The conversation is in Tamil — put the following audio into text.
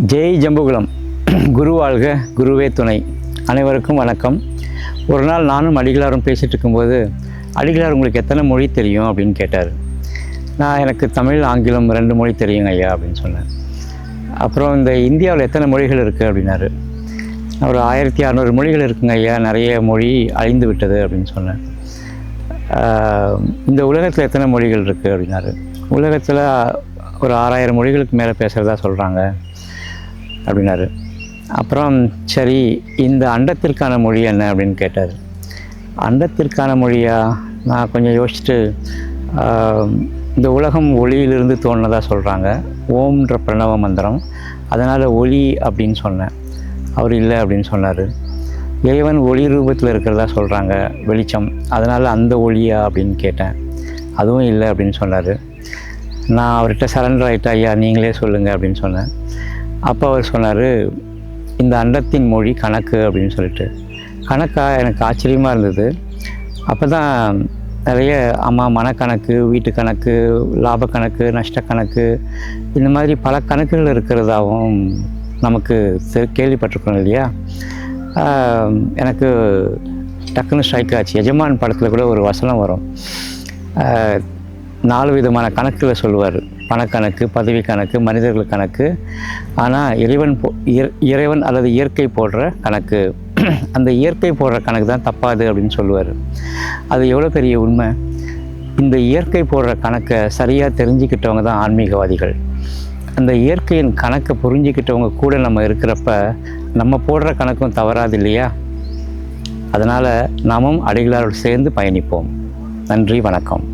ஜெய் ஜம்புகுலம். குரு வாழ்க, குருவே துணை. அனைவருக்கும் வணக்கம். ஒரு நாள் நானும் அடிகளாரும் பேசிகிட்டு இருக்கும்போது, அடிகளார் உங்களுக்கு எத்தனை மொழி தெரியும் அப்படின்னு கேட்டார். நான் எனக்கு தமிழ், ஆங்கிலம் 2 மொழி தெரியுங்க ஐயா அப்படின்னு சொன்னேன். அப்புறம் இந்த இந்தியாவில் எத்தனை மொழிகள் இருக்குது அப்படின்னாரு. ஒரு 1600 மொழிகள் இருக்குங்க ஐயா, நிறைய மொழி அழிந்து விட்டது அப்படின்னு சொன்னேன். இந்த உலகத்தில் எத்தனை மொழிகள் இருக்குது அப்படின்னாரு. உலகத்தில் ஒரு 6000 மொழிகளுக்கு மேலே பேசுகிறதா சொல்கிறாங்க அப்படின்னாரு. அப்புறம் சரி, இந்த அண்டத்திற்கான மொழி என்ன அப்படின்னு கேட்டார். அண்டத்திற்கான மொழியா? நான் கொஞ்சம் யோசிச்சுட்டு, இந்த உலகம் ஒளியிலிருந்து தோணுனதாக சொல்கிறாங்க, ஓம்ன்ற பிரணவ மந்திரம், அதனால் ஒளி அப்படின்னு சொன்னேன். அவர் இல்லை அப்படின்னு சொன்னார். இறைவன் ஒளி ரூபத்தில் இருக்கிறதா சொல்கிறாங்க, வெளிச்சம், அதனால் அந்த ஒளியா அப்படின்னு கேட்டேன். அதுவும் இல்லை அப்படின்னு சொன்னார். நான் அவர்கிட்ட சரண்டர் ஆகிட்டேன். ஐயா நீங்களே சொல்லுங்கள் அப்படின்னு சொன்னேன். அப்போ அவர் சொன்னார், இந்த அண்டத்தின் மொழி கணக்கு அப்படின்னு சொல்லிட்டு. கணக்கா? எனக்கு ஆச்சரியமாக இருந்தது. அப்போ தான் நிறைய மனக்கணக்கு, வீட்டு கணக்கு, லாப கணக்கு, நஷ்ட கணக்கு, இந்த மாதிரி பல கணக்குகள் இருக்கிறதாகவும் நமக்கு கேள்விப்பட்டிருக்கோம் இல்லையா. எனக்கு டக்குன்னு ஸ்ட்ரைக் ஆச்சு. எஜமான் படத்தில் கூட ஒரு வசனம் வரும். 4 விதமான கணக்குகளை சொல்லுவார். பணக்கணக்கு, பதவி கணக்கு, மனிதர்கள் கணக்கு. ஆனால் இறைவன் அல்லது இயற்கை போடுற கணக்கு, அந்த இயற்கை போடுற கணக்கு தான் தப்பாது அப்படின்னு சொல்லுவார். அது எவ்வளோ பெரிய உண்மை! இந்த இயற்கை போடுற கணக்கை சரியாக தெரிஞ்சுக்கிட்டவங்க தான் ஆன்மீகவாதிகள். அந்த இயற்கையின் கணக்கை புரிஞ்சிக்கிட்டவங்க கூட நம்ம இருக்கிறப்ப நம்ம போடுற கணக்கும் தவறாது இல்லையா? அதனால் நாமும் அடிகளாரோடு சேர்ந்து பயணிப்போம். நன்றி, வணக்கம்.